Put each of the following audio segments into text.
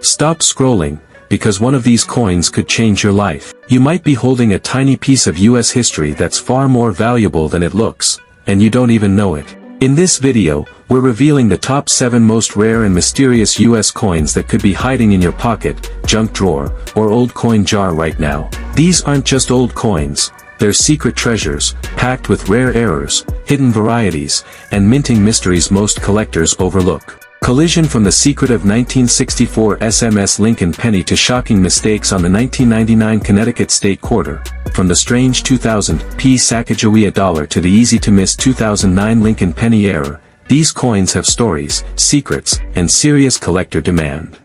Stop scrolling, because one of these coins could change your life. You might be holding a tiny piece of US history that's far more valuable than it looks, and you don't even know it. In this video, we're revealing the top 7 most rare and mysterious US coins that could be hiding in your pocket, junk drawer, or old coin jar right now. These aren't just old coins, they're secret treasures, packed with rare errors, hidden varieties, and minting mysteries most collectors overlook. Collision from the secret of 1964 SMS Lincoln penny to shocking mistakes on the 1999 Connecticut State Quarter, from the strange 2000 P Sacagawea dollar to the easy-to-miss 2009 Lincoln penny error, these coins have stories, secrets, and serious collector demand.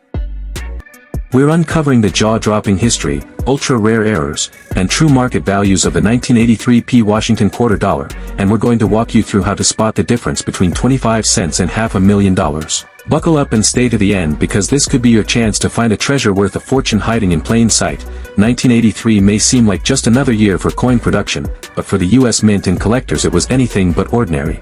We're uncovering the jaw-dropping history, ultra-rare errors, and true market values of the 1983 P Washington quarter dollar, and we're going to walk you through how to spot the difference between 25 cents and $500,000. Buckle up and stay to the end because this could be your chance to find a treasure worth a fortune hiding in plain sight. 1983 may seem like just another year for coin production, but for the US Mint and collectors it was anything but ordinary.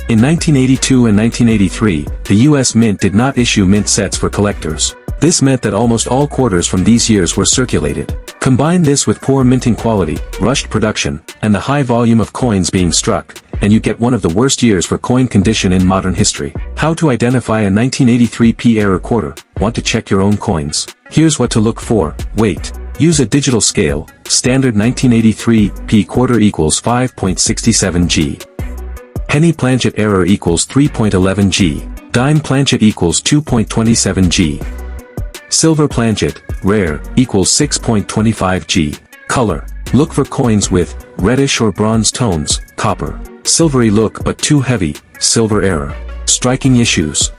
In 1982 and 1983, the US Mint did not issue mint sets for collectors. This meant that almost all quarters from these years were circulated. Combine this with poor minting quality, rushed production, and the high volume of coins being struck, and you get one of the worst years for coin condition in modern history. How to identify a 1983 P error quarter? Want to check your own coins? Here's what to look for. Weight. Use a digital scale. Standard 1983 P quarter equals 5.67 G. Penny planchet error equals 3.11 G. Dime planchet equals 2.27 G. Silver planchet, rare, equals 6.25 G. Color. Look for coins with reddish or bronze tones, copper. Silvery look but too heavy, silver error. Striking issues.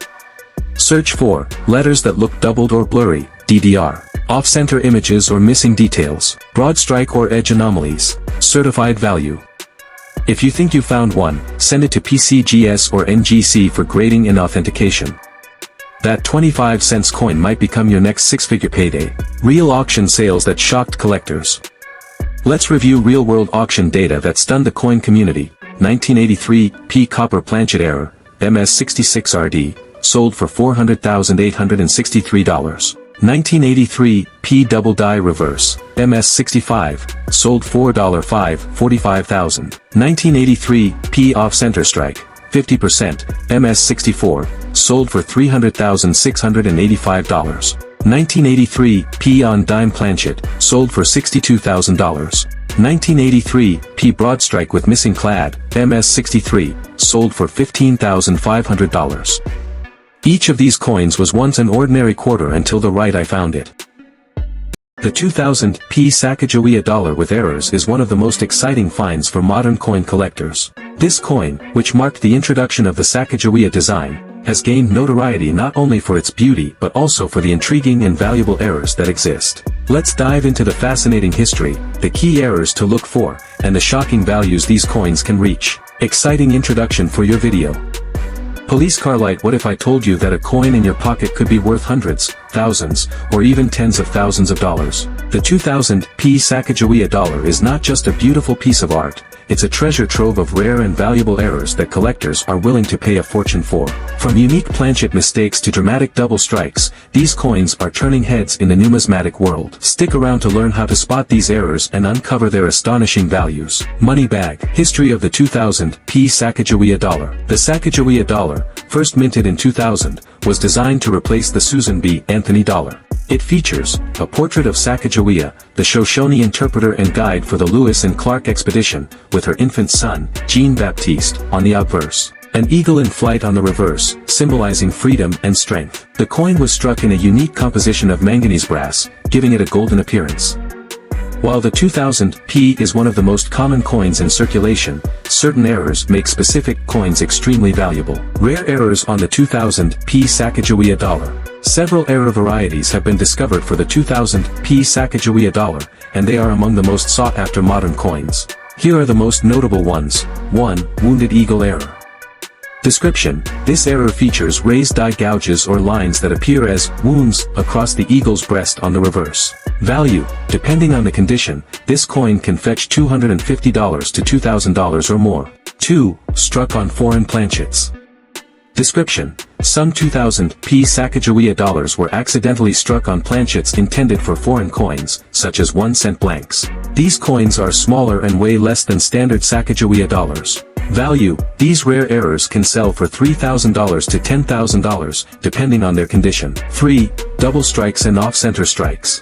Search for letters that look doubled or blurry, DDR. Off-center images or missing details. Broad strike or edge anomalies. Certified value. If you think you found one, send it to PCGS or NGC for grading and authentication. That 25 cents coin might become your next six-figure payday. Real auction sales that shocked collectors. Let's review real-world auction data that stunned the coin community. 1983 P copper planchet error, MS66RD, sold for $400,863. 1983 P double die reverse, MS65, sold $4.5, $45,000. 1983 P off-center strike, 50%, MS64, sold for $300,685. 1983 P on dime planchet, sold for $62,000. 1983 P broad strike with missing clad, MS63, sold for $15,500. Each of these coins was once an ordinary quarter until the right I found it. The 2000 P Sacagawea dollar with errors is one of the most exciting finds for modern coin collectors. This coin, which marked the introduction of the Sacagawea design, has gained notoriety not only for its beauty but also for the intriguing and valuable errors that exist. Let's dive into the fascinating history, the key errors to look for, and the shocking values these coins can reach. Exciting introduction for your video. Police car light. What if I told you that a coin in your pocket could be worth hundreds, thousands, or even tens of thousands of dollars? The 2000 P Sacagawea dollar is not just a beautiful piece of art, it's a treasure trove of rare and valuable errors that collectors are willing to pay a fortune for. From unique planchet mistakes to dramatic double strikes, these coins are turning heads in the numismatic world. Stick around to learn how to spot these errors and uncover their astonishing values. Money bag. History of the 2000 P Sacagawea dollar. The Sacagawea dollar, first minted in 2000, was designed to replace the Susan B. Anthony dollar. It features a portrait of Sacagawea, the Shoshone interpreter and guide for the Lewis and Clark expedition, with her infant son, Jean-Baptiste, on the obverse. An eagle in flight on the reverse, symbolizing freedom and strength. The coin was struck in a unique composition of manganese brass, giving it a golden appearance. While the 2000 P is one of the most common coins in circulation, certain errors make specific coins extremely valuable. Rare errors on the 2000 P Sacagawea dollar. Several error varieties have been discovered for the 2000 P Sacagawea dollar, and they are among the most sought-after modern coins. Here are the most notable ones. 1. Wounded eagle error. Description: this error features raised die gouges or lines that appear as wounds across the eagle's breast on the reverse. Value: depending on the condition, this coin can fetch $250 to $2,000 or more. 2. Struck on foreign planchets. Description: Some 2000p Sacagawea dollars were accidentally struck on planchets intended for foreign coins, such as 1-cent blanks. These coins are smaller and weigh less than standard Sacagawea dollars. Value: these rare errors can sell for $3,000 to $10,000, depending on their condition. 3. Double strikes and off-center strikes.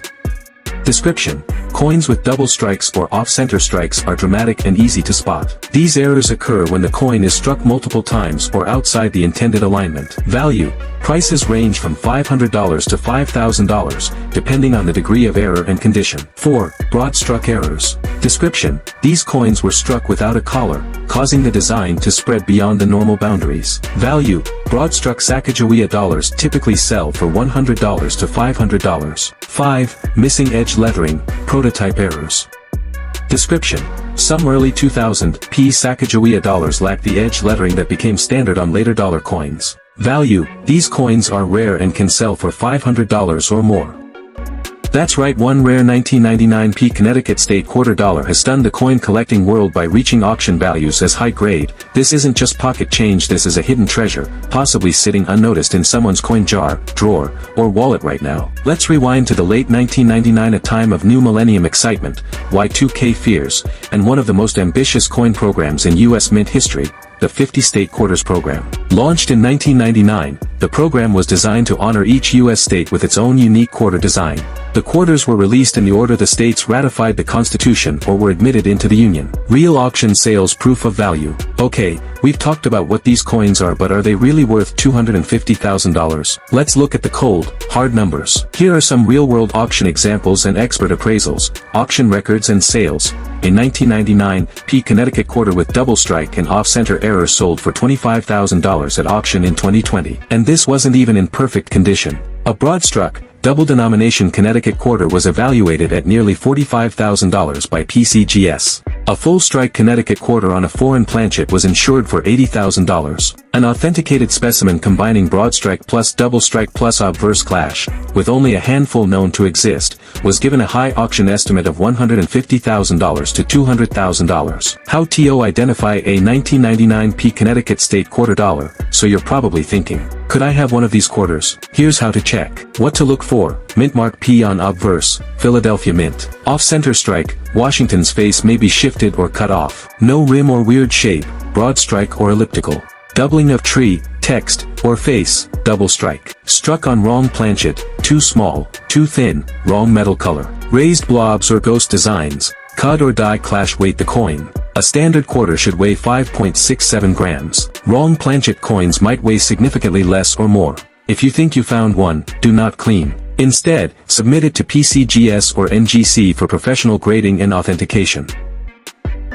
Description: coins with double strikes or off-center strikes are dramatic and easy to spot. These errors occur when the coin is struck multiple times or outside the intended alignment. Value: prices range from $500 to $5,000, depending on the degree of error and condition. 4. Broad struck errors. Description: these coins were struck without a collar, causing the design to spread beyond the normal boundaries. Value: broad-struck Sacagawea dollars typically sell for $100 to $500. 5. Missing edge lettering, prototype errors. Description: some early 2000p Sacagawea dollars lack the edge lettering that became standard on later dollar coins. Value: these coins are rare and can sell for $500 or more. That's right, one rare 1999p Connecticut state quarter dollar has stunned the coin collecting world by reaching auction values as high grade. This isn't just pocket change, this is a hidden treasure, possibly sitting unnoticed in someone's coin jar, drawer, or wallet right now. Let's rewind to the late 1999, a time of new millennium excitement, Y2K fears, and one of the most ambitious coin programs in U.S. Mint history, the 50 State Quarters program. Launched in 1999, the program was designed to honor each U.S. state with its own unique quarter design. The quarters were released in the order the states ratified the Constitution or were admitted into the Union. Real auction sales proof of value. Okay, we've talked about what these coins are, but are they really worth $250,000? Let's look at the cold, hard numbers. Here are some real-world auction examples and expert appraisals, auction records and sales. In 1999, P Connecticut quarter with double strike and off-center error sold for $25,000 at auction in 2020. And this wasn't even in perfect condition. A broad-struck, double-denomination Connecticut quarter was evaluated at nearly $45,000 by PCGS. A full-strike Connecticut quarter on a foreign planchet was insured for $80,000. An authenticated specimen combining broad-strike plus double-strike plus obverse clash, with only a handful known to exist, was given a high auction estimate of $150,000 to $200,000. How to identify a 1999 P Connecticut state quarter dollar? So you're probably thinking, could I have one of these quarters? Here's how to check. What to look for: mint mark P on obverse, Philadelphia Mint. Off-center strike, Washington's face may be shifted or cut off. No rim or weird shape, broad strike or elliptical. Doubling of tree, text, or face, double strike. Struck on wrong planchet, too small, too thin, wrong metal color. Raised blobs or ghost designs, cut or die clash. Weight the coin. A standard quarter should weigh 5.67 grams. Wrong planchet coins might weigh significantly less or more. If you think you found one, do not clean. Instead, submit it to PCGS or NGC for professional grading and authentication.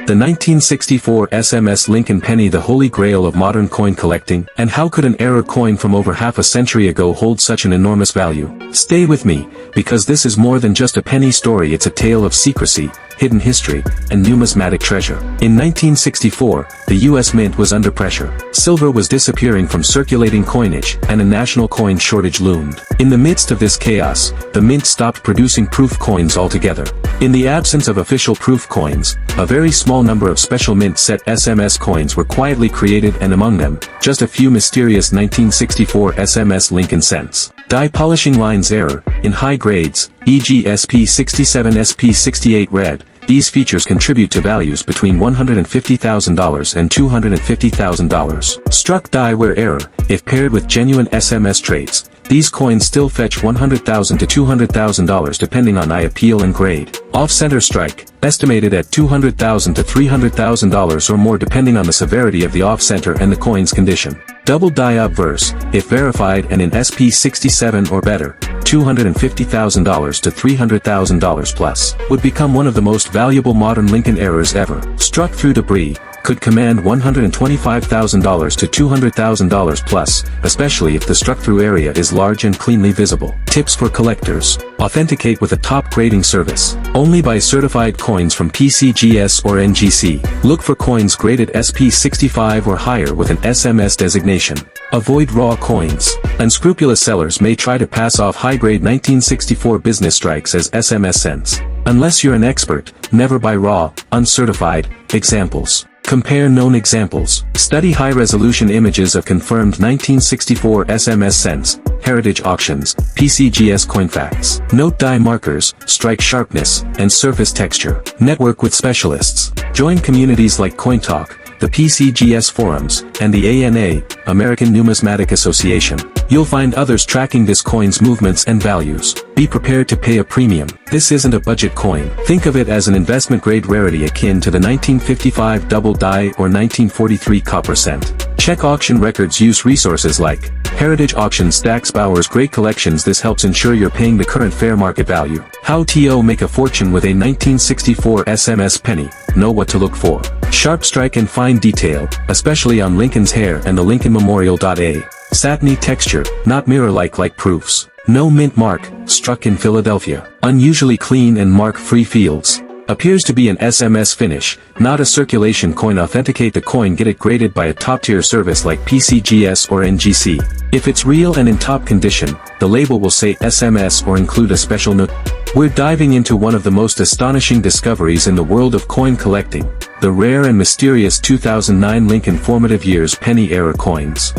The 1964 SMS Lincoln penny, the holy grail of modern coin collecting. And how could an error coin from over half a century ago hold such an enormous value? Stay with me, because this is more than just a penny story. It's a tale of secrecy, hidden history, and numismatic treasure. In 1964, the U.S. Mint was under pressure. Silver was disappearing from circulating coinage, and a national coin shortage loomed. In the midst of this chaos, the Mint stopped producing proof coins altogether. In the absence of official proof coins, a very small number of special mint set SMS coins were quietly created, and among them, just a few mysterious 1964 SMS Lincoln cents. Die polishing lines error, in high grades, e.g. SP67 SP68 red. These features contribute to values between $150,000 and $250,000. Struck die wear error, if paired with genuine SMS traits, these coins still fetch $100,000 to $200,000 depending on eye appeal and grade. Off-center strike, estimated at $200,000 to $300,000 or more depending on the severity of the off-center and the coin's condition. Double die obverse, if verified and in SP67 or better, $250,000 to $300,000 plus, would become one of the most valuable modern Lincoln errors ever. Struck through debris, could command $125,000 to $200,000 plus, especially if the struck-through area is large and cleanly visible. Tips for collectors: authenticate with a top grading service. Only buy certified coins from PCGS or NGC. Look for coins graded SP65 or higher with an SMS designation. Avoid raw coins. Unscrupulous sellers may try to pass off high-grade 1964 business strikes as SMS cents. Unless you're an expert, never buy raw, uncertified examples. Compare known examples. Study high-resolution images of confirmed 1964 SMS cents, heritage auctions, PCGS coin facts. Note die markers, strike sharpness, and surface texture. Network with specialists. Join communities like CoinTalk, the PCGS forums, and the ANA, American Numismatic Association. You'll find others tracking this coin's movements and values. Be prepared to pay a premium. This isn't a budget coin. Think of it as an investment-grade rarity akin to the 1955 double die or 1943 copper cent. Check auction records. Use resources like Heritage Auction Stacks Bauer's great collections. This helps ensure you're paying the current fair market value. How to make a fortune with a 1964 SMS penny. Know what to look for. Sharp strike and fine detail, especially on Lincoln's hair and the Lincoln Memorial. A satiny texture, not mirror-like proofs. No mint mark, struck in Philadelphia. Unusually clean and mark-free fields. Appears to be an SMS finish, not a circulation coin. Authenticate the coin. Get it graded by a top-tier service like PCGS or NGC. If it's real and in top condition, the label will say SMS or include a special note. We're diving into one of the most astonishing discoveries in the world of coin collecting, the rare and mysterious 2009 Lincoln Formative Years penny era coins.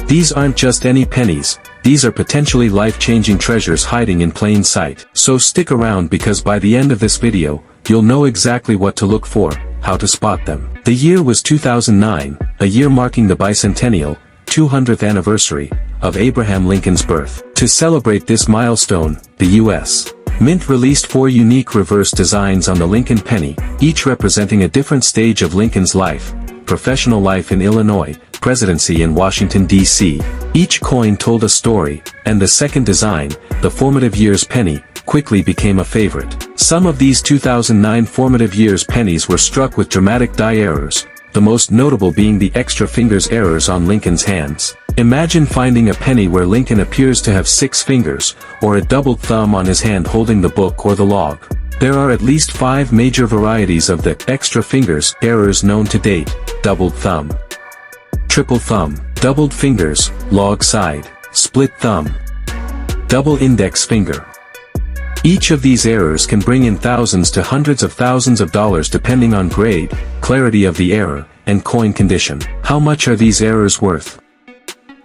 These aren't just any pennies. These are potentially life-changing treasures hiding in plain sight. So stick around, because by the end of this video, you'll know exactly what to look for, how to spot them. The year was 2009, a year marking the bicentennial, 200th anniversary, of Abraham Lincoln's birth. To celebrate this milestone, the U.S. Mint released 4 unique reverse designs on the Lincoln penny, each representing a different stage of Lincoln's life: professional life in Illinois, presidency in Washington, D.C. Each coin told a story, and the second design, the Formative Years penny, quickly became a favorite. Some of these 2009 Formative Years pennies were struck with dramatic die errors, the most notable being the extra fingers errors on Lincoln's hands. Imagine finding a penny where Lincoln appears to have 6 fingers, or a doubled thumb on his hand holding the book or the log. There are at least 5 major varieties of the extra fingers errors known to date: doubled thumb, triple thumb, doubled fingers, log side, split thumb, double index finger. Each of these errors can bring in thousands to hundreds of thousands of dollars depending on grade, clarity of the error, and coin condition. How much are these errors worth?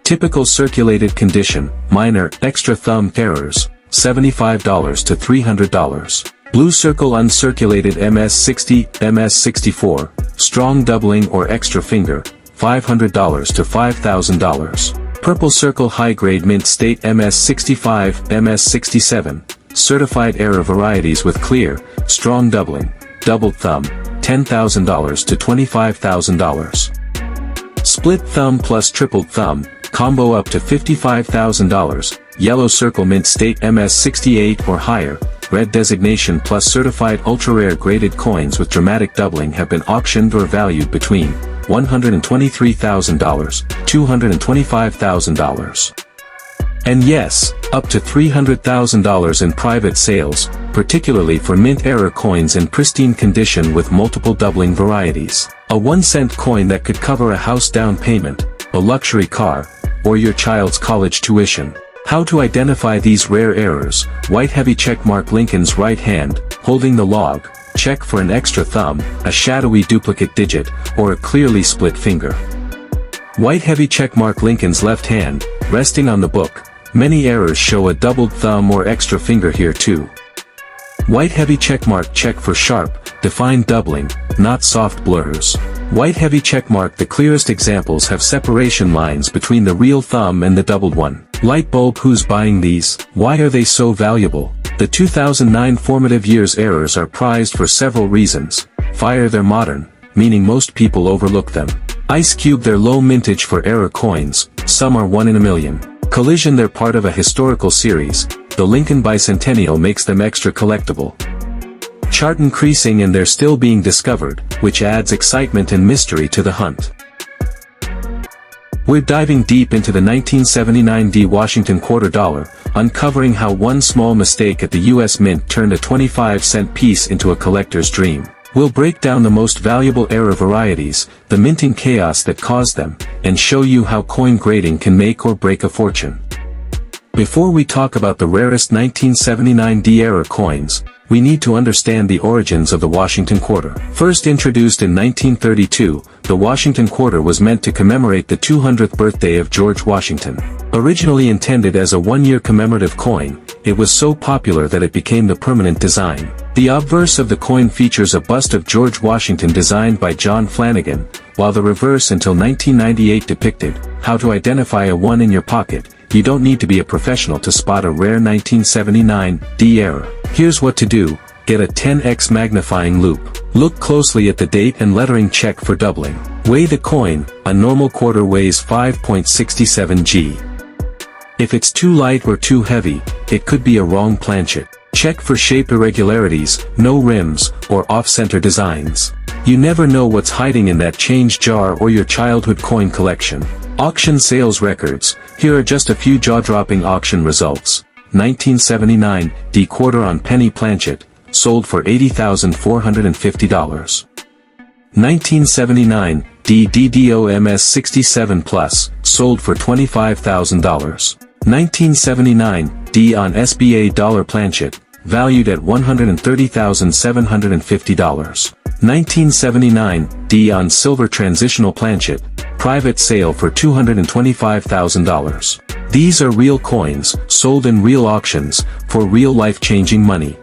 Typical circulated condition, minor, extra thumb errors, $75 to $300. Blue circle uncirculated MS60, MS64, strong doubling or extra finger, $500 to $5,000. Purple circle high-grade mint state MS65, MS67, certified error varieties with clear, strong doubling, doubled thumb, $10,000 to $25,000. Split thumb plus tripled thumb, combo up to $55,000. Yellow circle mint state MS68 or higher, red designation plus certified ultra-rare graded coins with dramatic doubling have been auctioned or valued between $123,000, $225,000. And yes, up to $300,000 in private sales, particularly for mint-era coins in pristine condition with multiple doubling varieties. A 1-cent coin that could cover a house down payment, a luxury car, or your child's college tuition. How to identify these rare errors: white heavy checkmark Lincoln's right hand, holding the log, check for an extra thumb, a shadowy duplicate digit, or a clearly split finger. White heavy checkmark Lincoln's left hand, resting on the book. Many errors show a doubled thumb or extra finger here too. White heavy checkmark, check for sharp, defined doubling, not soft blurs. White heavy checkmark, the clearest examples have separation lines between the real thumb and the doubled one. Light bulb, who's buying these? Why are they so valuable? The 2009 Formative Years errors are prized for several reasons. Fire, they're modern, meaning most people overlook them. Ice cube, they're low mintage for error coins, some are 1 in a million. Collision, they're part of a historical series. The Lincoln Bicentennial makes them extra collectible. Chart increasing, and they're still being discovered, which adds excitement and mystery to the hunt. We're diving deep into the 1979 D Washington quarter dollar, uncovering how one small mistake at the U.S. Mint turned a 25-cent piece into a collector's dream. We'll break down the most valuable error varieties, the minting chaos that caused them, and show you how coin grading can make or break a fortune. Before we talk about the rarest 1979 D-era coins, we need to understand the origins of the Washington quarter. First introduced in 1932, the Washington quarter was meant to commemorate the 200th birthday of George Washington. Originally intended as a one-year commemorative coin, it was so popular that it became the permanent design. The obverse of the coin features a bust of George Washington designed by John Flanagan, while the reverse until 1998 depicted how to identify a one in your pocket. You don't need to be a professional to spot a rare 1979 D-era. Here's what to do: get a 10x magnifying loupe. Look closely at the date and lettering, check for doubling. Weigh the coin. A normal quarter weighs 5.67 g. If it's too light or too heavy, it could be a wrong planchet. Check for shape irregularities, no rims, or off-center designs. You never know what's hiding in that change jar or your childhood coin collection. Auction sales records. Here are just a few jaw-dropping auction results. 1979 D quarter on penny planchet, sold for $80,450. 1979 D DDOMS 67 Plus, sold for $25,000. 1979 D on SBA dollar planchet, valued at $130,750. 1979 D on silver transitional planchet, private sale for $225,000. These are real coins, sold in real auctions, for real life-changing money.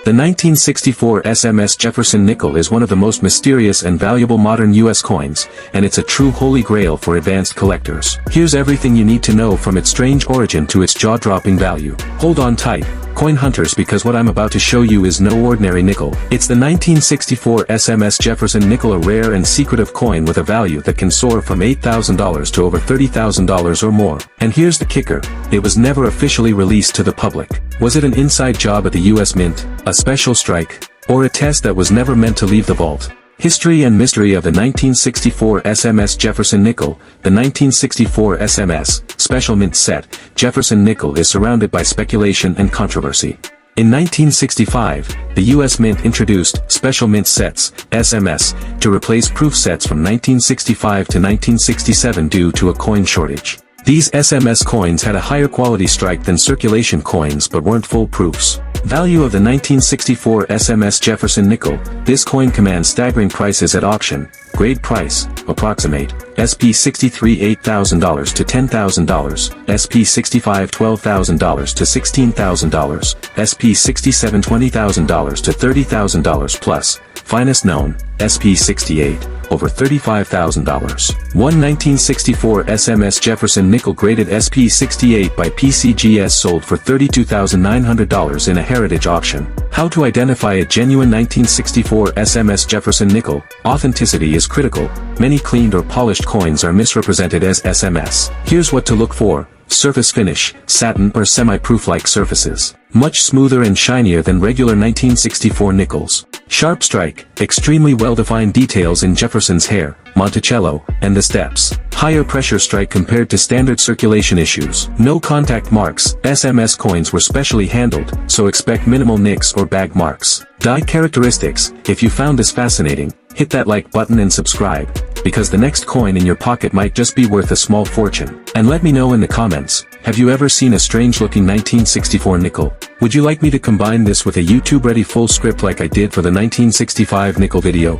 The 1964 SMS Jefferson nickel is one of the most mysterious and valuable modern U.S. coins, and it's a true holy grail for advanced collectors. Here's everything you need to know from its strange origin to its jaw-dropping value. Hold on tight, coin hunters, because what I'm about to show you is no ordinary nickel. It's the 1964 SMS Jefferson nickel, a rare and secretive coin with a value that can soar from $8,000 to over $30,000 or more. And here's the kicker: it was never officially released to the public. Was it an inside job at the U.S. Mint, a special strike, or a test that was never meant to leave the vault? History and mystery of the 1964 SMS Jefferson nickel. The 1964 SMS Special Mint Set Jefferson nickel is surrounded by speculation and controversy. In 1965, the U.S. Mint introduced Special Mint Sets, SMS, to replace proof sets from 1965 to 1967 due to a coin shortage. These SMS coins had a higher quality strike than circulation coins but weren't full proofs. Value of the 1964 SMS Jefferson nickel. This coin commands staggering prices at auction. Grade price, approximate, SP63 $8,000 to $10,000, SP65 $12,000 to $16,000, SP67 $20,000 to $30,000 plus, finest known, SP68, over $35,000. One 1964 SMS Jefferson nickel graded SP68 by PCGS sold for $32,900 in a heritage auction. How to identify a genuine 1964 SMS Jefferson nickel. Authenticity is critical. Many cleaned or polished coins are misrepresented as SMS. Here's what to look for: surface finish, satin or semi-proof-like surfaces, much smoother and shinier than regular 1964 nickels. Sharp strike, extremely well-defined details in Jefferson's hair, Monticello, and the steps. Higher pressure strike compared to standard circulation issues. No contact marks. SMS coins were specially handled, so expect minimal nicks or bag marks. Die characteristics. If you found this fascinating, hit that like button and subscribe, because the next coin in your pocket might just be worth a small fortune. And let me know in the comments, have you ever seen a strange-looking 1964 nickel? Would you like me to combine this with a YouTube-ready full script like I did for the 1965 nickel video?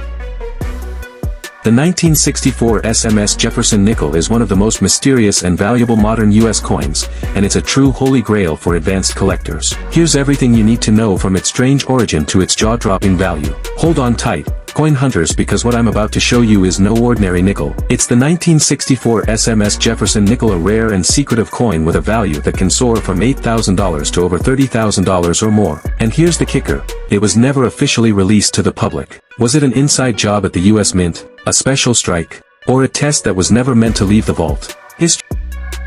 The 1964 SMS Jefferson nickel is one of the most mysterious and valuable modern U.S. coins, and it's a true holy grail for advanced collectors. Here's everything you need to know from its strange origin to its jaw-dropping value. Hold on tight, coin hunters, because what I'm about to show you is no ordinary nickel. It's the 1964 SMS Jefferson nickel, a rare and secretive coin with a value that can soar from $8,000 to over $30,000 or more. And here's the kicker: it was never officially released to the public. Was it an inside job at the U.S. Mint, a special strike, or a test that was never meant to leave the vault? History.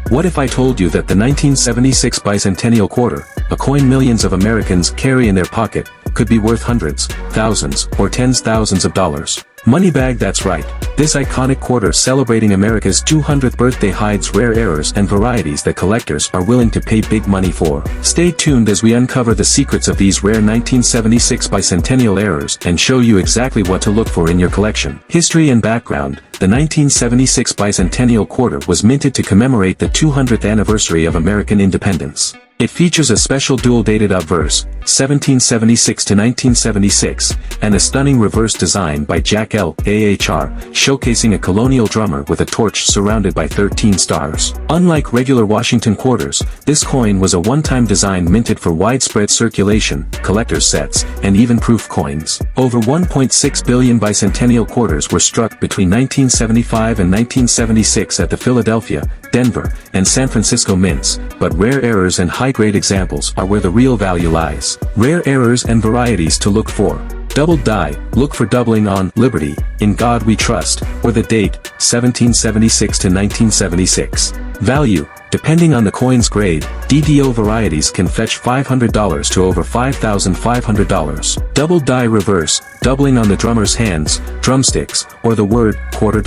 What if I told you that the 1976 bicentennial quarter, a coin millions of Americans carry in their pocket, could be worth hundreds, thousands, or tens thousands of dollars? Money bag, that's right. This iconic quarter celebrating America's 200th birthday hides rare errors and varieties that collectors are willing to pay big money for. Stay tuned as we uncover the secrets of these rare 1976 bicentennial errors and show you exactly what to look for in your collection. History and background. The 1976 bicentennial quarter was minted to commemorate the 200th anniversary of American independence. It features a special dual-dated obverse, 1776 to 1976, and a stunning reverse design by Jack L. Ahr, showcasing a colonial drummer with a torch surrounded by 13 stars. Unlike regular Washington quarters, this coin was a one-time design minted for widespread circulation, collector's sets, and even proof coins. Over 1.6 billion bicentennial quarters were struck between 1975 and 1976 at the Philadelphia, Denver, and San Francisco mints, but rare errors and high-grade examples are where the real value lies. Rare errors and varieties to look for. Doubled die, look for doubling on Liberty, In God We Trust, or the date, 1776 to 1976. Value, depending on the coin's grade, DDO varieties can fetch $500 to over $5,500. Doubled die reverse, doubling on the drummer's hands, drumsticks, or the word, $quarter.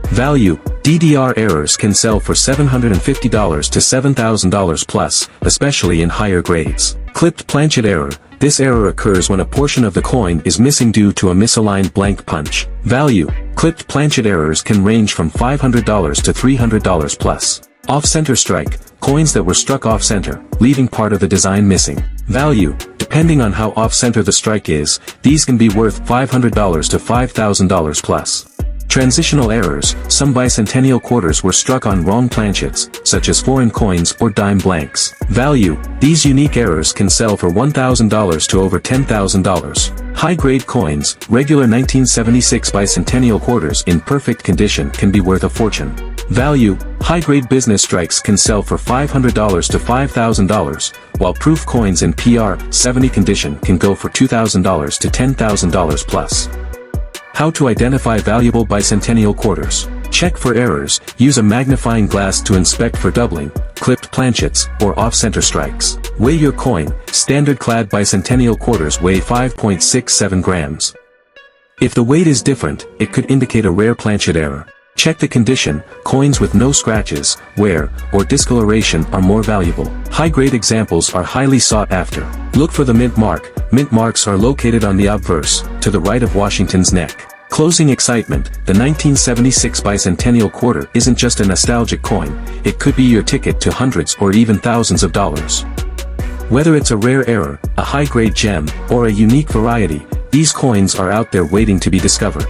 Value, DDR errors can sell for $750 to $7,000 plus, especially in higher grades. Clipped planchet error, this error occurs when a portion of the coin is missing due to a misaligned blank punch. Value, clipped planchet errors can range from $500 to $300 plus. Off-center strike, coins that were struck off-center, leaving part of the design missing. Value, depending on how off-center the strike is, these can be worth $500 to $5,000 plus. Transitional errors, some bicentennial quarters were struck on wrong planchets, such as foreign coins or dime blanks. Value, these unique errors can sell for $1,000 to over $10,000. High-grade coins, regular 1976 bicentennial quarters in perfect condition can be worth a fortune. Value, high-grade business strikes can sell for $500 to $5,000, while proof coins in PR 70 condition can go for $2,000 to $10,000 plus. How to identify valuable bicentennial quarters. Check for errors, use a magnifying glass to inspect for doubling, clipped planchets, or off-center strikes. Weigh your coin, standard-clad bicentennial quarters weigh 5.67 grams. If the weight is different, it could indicate a rare planchet error. Check the condition, coins with no scratches, wear, or discoloration are more valuable. High-grade examples are highly sought after. Look for the mint mark. Mint marks are located on the obverse, to the right of Washington's neck. Closing excitement, the 1976 bicentennial quarter isn't just a nostalgic coin, it could be your ticket to hundreds or even thousands of dollars. Whether it's a rare error, a high-grade gem, or a unique variety, these coins are out there waiting to be discovered.